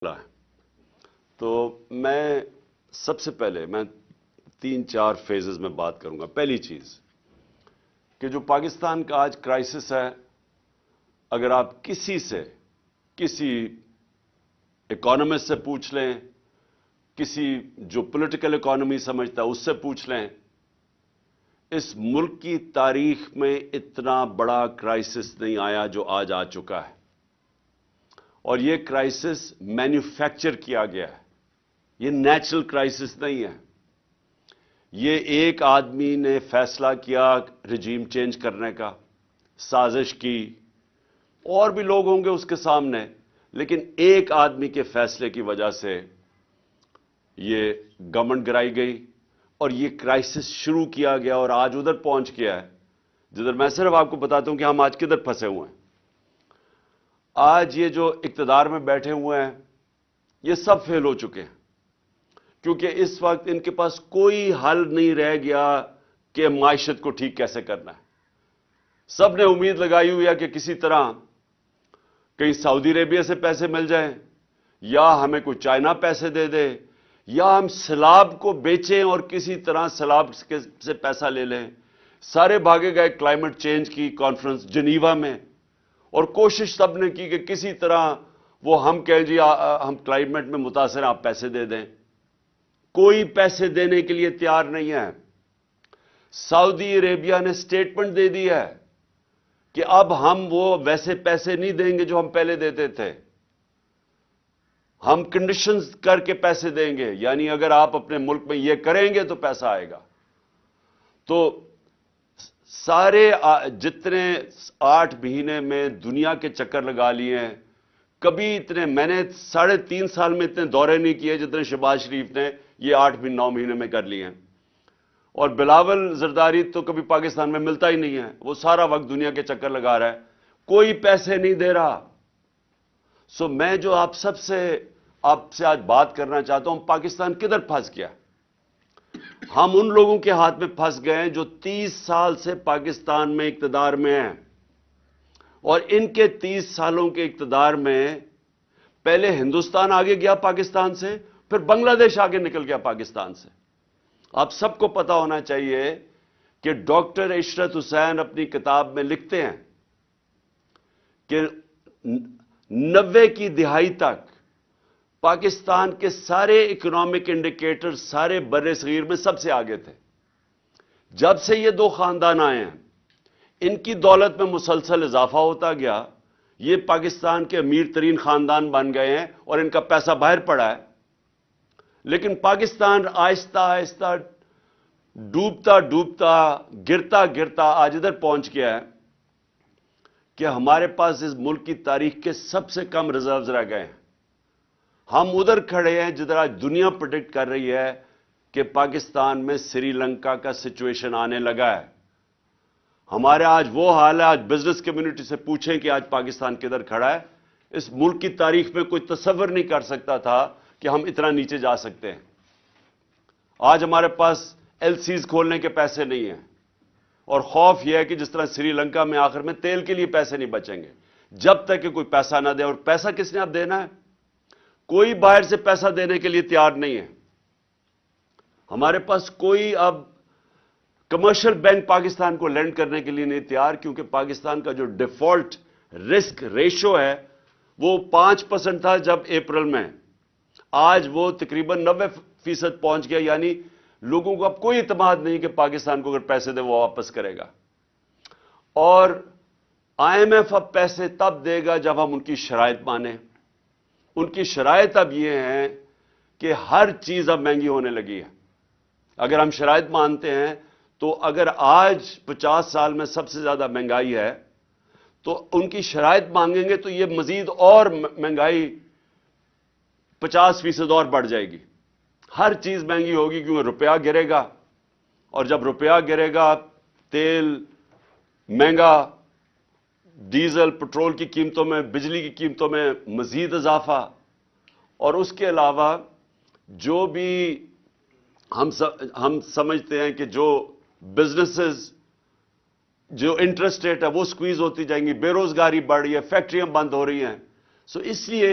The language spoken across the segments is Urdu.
ہے تو میں سب سے پہلے 3-4 فیزز میں بات کروں گا۔ پہلی چیز کہ جو پاکستان کا آج کرائسس ہے، اگر آپ کسی اکانومسٹ سے پوچھ لیں، کسی جو پولیٹیکل اکانومی سمجھتا ہے اس سے پوچھ لیں، اس ملک کی تاریخ میں اتنا بڑا کرائسس نہیں آیا جو آج آ چکا ہے، اور یہ کرائسس مینوفیکچر کیا گیا ہے، یہ نیچرل کرائسس نہیں ہے۔ یہ ایک آدمی نے فیصلہ کیا رجیم چینج کرنے کا، سازش کی، اور بھی لوگ ہوں گے اس کے سامنے، لیکن ایک آدمی کے فیصلے کی وجہ سے یہ گورنمنٹ گرائی گئی اور یہ کرائسس شروع کیا گیا اور آج ادھر پہنچ گیا ہے جدھر میں صرف آپ کو بتاتا ہوں کہ ہم آج کدھر پھنسے ہوئے ہیں۔ آج یہ جو اقتدار میں بیٹھے ہوئے ہیں یہ سب فیل ہو چکے ہیں، کیونکہ اس وقت ان کے پاس کوئی حل نہیں رہ گیا کہ معیشت کو ٹھیک کیسے کرنا ہے۔ سب نے امید لگائی ہوئی ہے کہ کسی طرح کہیں سعودی عربیہ سے پیسے مل جائیں، یا ہمیں کوئی چائنا پیسے دے دے، یا ہم سیلاب کو بیچیں اور کسی طرح سیلاب سے پیسہ لے لیں۔ سارے بھاگے گئے کلائمیٹ چینج کی کانفرنس جنیوا میں، اور کوشش سب نے کی کہ کسی طرح وہ ہم کہیں جی ہم کلائمیٹ میں متاثر ہیں، آپ پیسے دے دیں۔ کوئی پیسے دینے کے لیے تیار نہیں ہے۔ سعودی عربیہ نے سٹیٹمنٹ دے دی ہے کہ اب ہم وہ ویسے پیسے نہیں دیں گے جو ہم پہلے دیتے تھے، ہم کنڈیشنز کر کے پیسے دیں گے، یعنی اگر آپ اپنے ملک میں یہ کریں گے تو پیسہ آئے گا۔ تو سارے جتنے 8 مہینے میں دنیا کے چکر لگا لیے ہیں، کبھی میں نے 3.5 سال میں اتنے دورے نہیں کیے جتنے شہباز شریف نے یہ 8-9 مہینے میں کر لیے ہیں، اور بلاول زرداری تو کبھی پاکستان میں ملتا ہی نہیں ہے، وہ سارا وقت دنیا کے چکر لگا رہا ہے، کوئی پیسے نہیں دے رہا۔ میں جو آپ سے آج بات کرنا چاہتا ہوں، پاکستان کدھر پھنس گیا؟ ہم ان لوگوں کے ہاتھ میں پھنس گئے ہیں جو 30 سال سے پاکستان میں اقتدار میں ہیں، اور ان کے 30 سالوں کے اقتدار میں پہلے ہندوستان آگے گیا پاکستان سے، پھر بنگلہ دیش آگے نکل گیا پاکستان سے۔ آپ سب کو پتا ہونا چاہیے کہ ڈاکٹر عشرت حسین اپنی کتاب میں لکھتے ہیں کہ 90 کی دہائی تک پاکستان کے سارے اکنامک انڈیکیٹر سارے بر صغیر میں سب سے آگے تھے۔ جب سے یہ 2 خاندان آئے ہیں، ان کی دولت میں مسلسل اضافہ ہوتا گیا، یہ پاکستان کے امیر ترین خاندان بن گئے ہیں اور ان کا پیسہ باہر پڑا ہے، لیکن پاکستان آہستہ آہستہ ڈوبتا گرتا آج ادھر پہنچ گیا ہے کہ ہمارے پاس اس ملک کی تاریخ کے سب سے کم ریزروز رہ گئے ہیں۔ ہم ادھر کھڑے ہیں جدھر آج دنیا پریڈکٹ کر رہی ہے کہ پاکستان میں سری لنکا کا سچویشن آنے لگا ہے۔ ہمارے آج وہ حال ہے، آج بزنس کمیونٹی سے پوچھیں کہ آج پاکستان کدھر کھڑا ہے۔ اس ملک کی تاریخ میں کوئی تصور نہیں کر سکتا تھا کہ ہم اتنا نیچے جا سکتے ہیں۔ آج ہمارے پاس ایل سیز کھولنے کے پیسے نہیں ہیں، اور خوف یہ ہے کہ جس طرح سری لنکا میں آخر میں تیل کے لیے پیسے نہیں بچیں گے جب تک کہ کوئی پیسہ نہ دے، اور پیسہ کس نے اب دینا ہے؟ کوئی باہر سے پیسہ دینے کے لیے تیار نہیں ہے۔ ہمارے پاس کوئی اب کمرشل بینک پاکستان کو لینڈ کرنے کے لیے نہیں تیار، کیونکہ پاکستان کا جو ڈیفالٹ رسک ریشو ہے وہ 5% تھا جب اپریل میں، آج وہ تقریباً 90% پہنچ گیا، یعنی لوگوں کو اب کوئی اعتماد نہیں کہ پاکستان کو اگر پیسے دے وہ واپس کرے گا۔ اور آئی ایم ایف اب پیسے تب دے گا جب ہم ان کی شرائط مانیں۔ ان کی شرائط اب یہ ہیں کہ ہر چیز اب مہنگی ہونے لگی ہے۔ اگر ہم شرائط مانتے ہیں تو اگر آج 50 سال میں سب سے زیادہ مہنگائی ہے تو ان کی شرائط مانگیں گے تو یہ مزید اور مہنگائی 50% اور بڑھ جائے گی۔ ہر چیز مہنگی ہوگی کیونکہ روپیہ گرے گا، اور جب روپیہ گرے گا تیل مہنگا، ڈیزل پٹرول کی قیمتوں میں، بجلی کی قیمتوں میں مزید اضافہ، اور اس کے علاوہ جو بھی ہم سمجھتے ہیں کہ جو بزنسز جو انٹرسٹ ریٹ ہے وہ سکویز ہوتی جائیں گی، بے روزگاری بڑھ رہی ہے، فیکٹریاں بند ہو رہی ہیں۔ اس لیے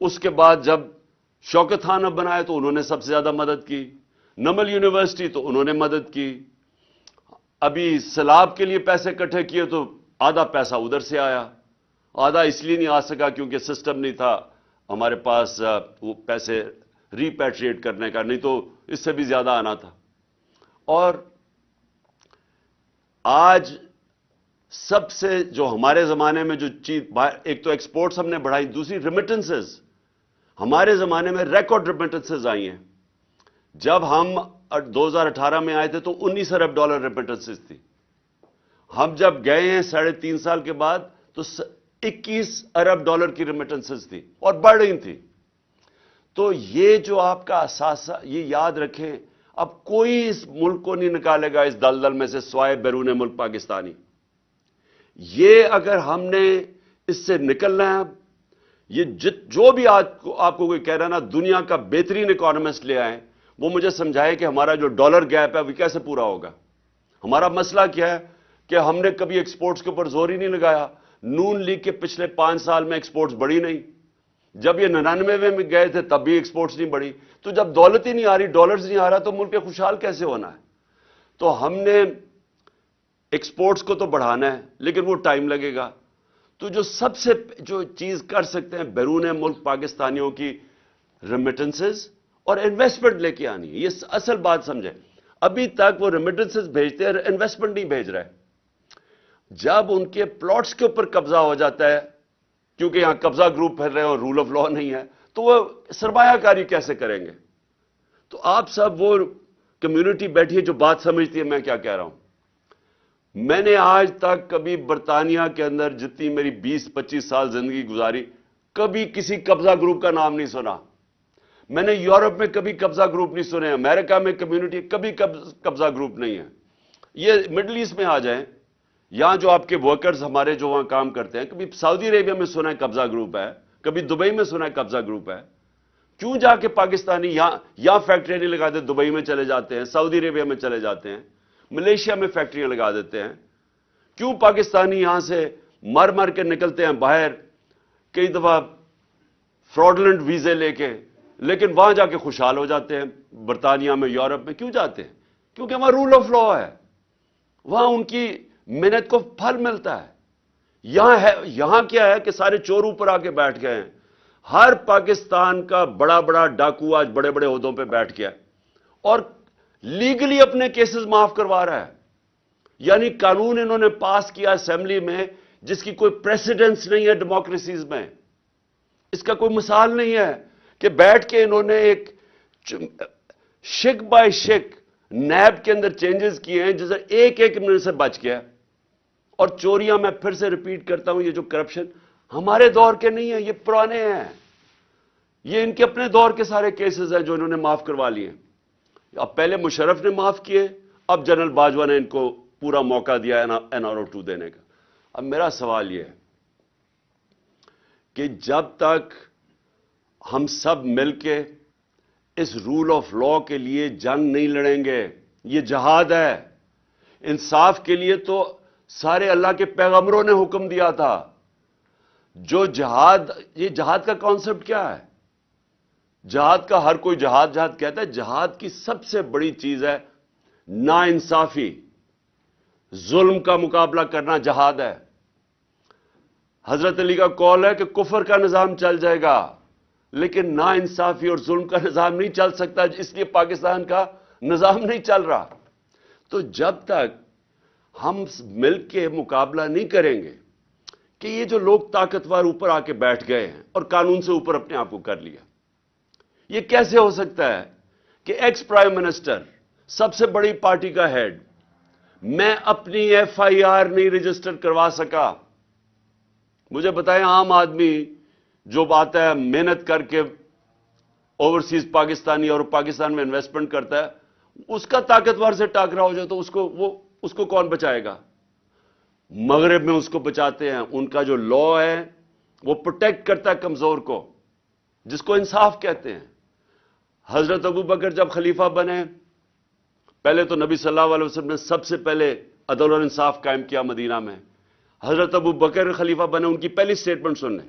اس کے بعد جب شوکت خانہ بنائے تو انہوں نے سب سے زیادہ مدد کی، نمل یونیورسٹی تو انہوں نے مدد کی، ابھی سیلاب کے لیے پیسے اکٹھے کیے تو آدھا پیسہ ادھر سے آیا، آدھا اس لیے نہیں آ سکا کیونکہ سسٹم نہیں تھا ہمارے پاس وہ پیسے ریپیٹریٹ کرنے کا، نہیں تو اس سے بھی زیادہ آنا تھا۔ اور آج سب سے جو ہمارے زمانے میں جو چیز، ایک تو ایکسپورٹس ہم نے بڑھائی، دوسری ریمیٹنسز، ہمارے زمانے میں ریکارڈ ریمیٹنسز آئی ہیں۔ جب ہم 2018 میں آئے تھے تو 19 ارب ڈالر ریمیٹنسز تھی، ہم جب گئے ہیں 3.5 سال کے بعد تو 21 ارب ڈالر کی ریمیٹنسز تھی اور بڑھ رہی تھی۔ تو یہ جو آپ کا اثاثہ، یہ یاد رکھیں، اب کوئی اس ملک کو نہیں نکالے گا اس دلدل میں سے سوائے بیرون ملک پاکستانی۔ یہ اگر ہم نے اس سے نکلنا ہے، یہ جو بھی آپ کو کوئی کہہ رہا ہے نا دنیا کا بہترین اکانومسٹ لے آئیں، وہ مجھے سمجھائے کہ ہمارا جو ڈالر گیپ ہے وہ کیسے پورا ہوگا۔ ہمارا مسئلہ کیا ہے کہ ہم نے کبھی ایکسپورٹس کے اوپر زور ہی نہیں لگایا۔ نون لیگ کے پچھلے 5 سال میں ایکسپورٹس بڑھی نہیں، جب یہ 99 میں گئے تھے تب بھی ایکسپورٹس نہیں بڑھی۔ تو جب دولت ہی نہیں آ رہی، ڈالرز نہیں آ رہا، تو ملک خوشحال کیسے ہونا ہے؟ تو ہم نے ایکسپورٹس کو تو بڑھانا ہے لیکن وہ ٹائم لگے گا۔ تو جو سب سے جو چیز کر سکتے ہیں بیرون ملک پاکستانیوں کی ریمیٹنسز اور انویسٹمنٹ لے کے آنی ہے، یہ اصل بات سمجھیں۔ ابھی تک وہ ریمیٹنسز بھیجتے ہیں، انویسٹمنٹ نہیں بھیج رہے۔ جب ان کے پلاٹس کے اوپر قبضہ ہو جاتا ہے، کیونکہ یہاں قبضہ گروپ پھر رہے ہیں اور رول آف لا نہیں ہے، تو وہ سرمایہ کاری کیسے کریں گے؟ تو آپ سب وہ کمیونٹی بیٹھی ہے جو بات سمجھتی ہے میں کیا کہہ رہا ہوں۔ میں نے آج تک کبھی برطانیہ کے اندر جتنی میری 20-25 سال زندگی گزاری، کبھی کسی قبضہ گروپ کا نام نہیں سنا۔ میں نے یورپ میں کبھی قبضہ گروپ نہیں سنے، امریکہ میں کمیونٹی کبھی قبضہ گروپ نہیں ہے۔ یہ مڈل ایسٹ میں آ جائیں، یہاں جو آپ کے ورکرز ہمارے جو وہاں کام کرتے ہیں، کبھی سعودی عربیہ میں سنا ہے قبضہ گروپ ہے، کبھی دبئی میں سنا ہے قبضہ گروپ ہے۔ کیوں جا کے پاکستانی یہاں فیکٹریاں نہیں لگاتے، دبئی میں چلے جاتے ہیں، سعودی عربیہ میں چلے جاتے ہیں، ملیشیا میں فیکٹریاں لگا دیتے ہیں؟ کیوں پاکستانی یہاں سے مر کے نکلتے ہیں باہر، کئی دفعہ فراڈلنٹ ویزے لے کے، لیکن وہاں جا کے خوشحال ہو جاتے ہیں؟ برطانیہ میں، یورپ میں کیوں جاتے ہیں؟ کیونکہ وہاں رول آف لا ہے، وہاں ان کی محنت کو پھل ملتا ہے۔ یہاں کیا ہے کہ سارے چور اوپر آ کے بیٹھ گئے ہیں۔ ہر پاکستان کا بڑا ڈاکو آج بڑے عہدوں پہ بیٹھ گیا اور لیگلی اپنے کیسز معاف کروا رہا ہے۔ یعنی قانون انہوں نے پاس کیا اسمبلی میں جس کی کوئی پریسیڈنس نہیں ہے ڈیموکریسیز میں، اس کا کوئی مثال نہیں ہے، کہ بیٹھ کے انہوں نے ایک شک بائی شک نیب کے اندر چینجز کیے ہیں جسے ایک منٹ سے بچ گیا۔ اور چوریاں، میں پھر سے ریپیٹ کرتا ہوں، یہ جو کرپشن ہمارے دور کے نہیں ہیں، یہ پرانے ہیں، یہ ان کے اپنے دور کے سارے کیسز ہیں جو انہوں نے معاف کروا لیے۔ اب پہلے مشرف نے معاف کیے، اب جنرل باجوہ نے ان کو پورا موقع دیا NRO2 دینے کا۔ اب میرا سوال یہ ہے کہ جب تک ہم سب مل کے اس رول آف لا کے لیے جنگ نہیں لڑیں گے، یہ جہاد ہے۔ انصاف کے لیے تو سارے اللہ کے پیغمبروں نے حکم دیا تھا۔ جو جہاد، یہ جہاد کا کانسیپٹ کیا ہے؟ جہاد کا ہر کوئی جہاد کہتا ہے، جہاد کی سب سے بڑی چیز ہے نا انصافی، ظلم کا مقابلہ کرنا جہاد ہے۔ حضرت علی کا قول ہے کہ کفر کا نظام چل جائے گا لیکن نا انصافی اور ظلم کا نظام نہیں چل سکتا، اس لیے پاکستان کا نظام نہیں چل رہا۔ تو جب تک ہم مل کے مقابلہ نہیں کریں گے کہ یہ جو لوگ طاقتور اوپر آ کے بیٹھ گئے ہیں اور قانون سے اوپر اپنے آپ کو کر لیا، یہ کیسے ہو سکتا ہے کہ ایکس پرائم منسٹر، سب سے بڑی پارٹی کا ہیڈ، میں اپنی FIR نہیں رجسٹر کروا سکا؟ مجھے بتائیں، عام آدمی جو آتا ہے محنت کر کے اوورسیز پاکستانی اور پاکستان میں انویسٹمنٹ کرتا ہے، اس کا طاقتور سے ٹاکرا ہو جائے تو اس کو کون بچائے گا؟ مغرب میں اس کو بچاتے ہیں، ان کا جو لا ہے وہ پروٹیکٹ کرتا ہے کمزور کو، جس کو انصاف کہتے ہیں۔ حضرت ابو بکر جب خلیفہ بنے، پہلے تو نبی صلی اللہ علیہ وسلم نے سب سے پہلے عدل اور انصاف قائم کیا مدینہ میں۔ حضرت ابو بکر خلیفہ بنے، ان کی پہلی سٹیٹمنٹ سن لیں،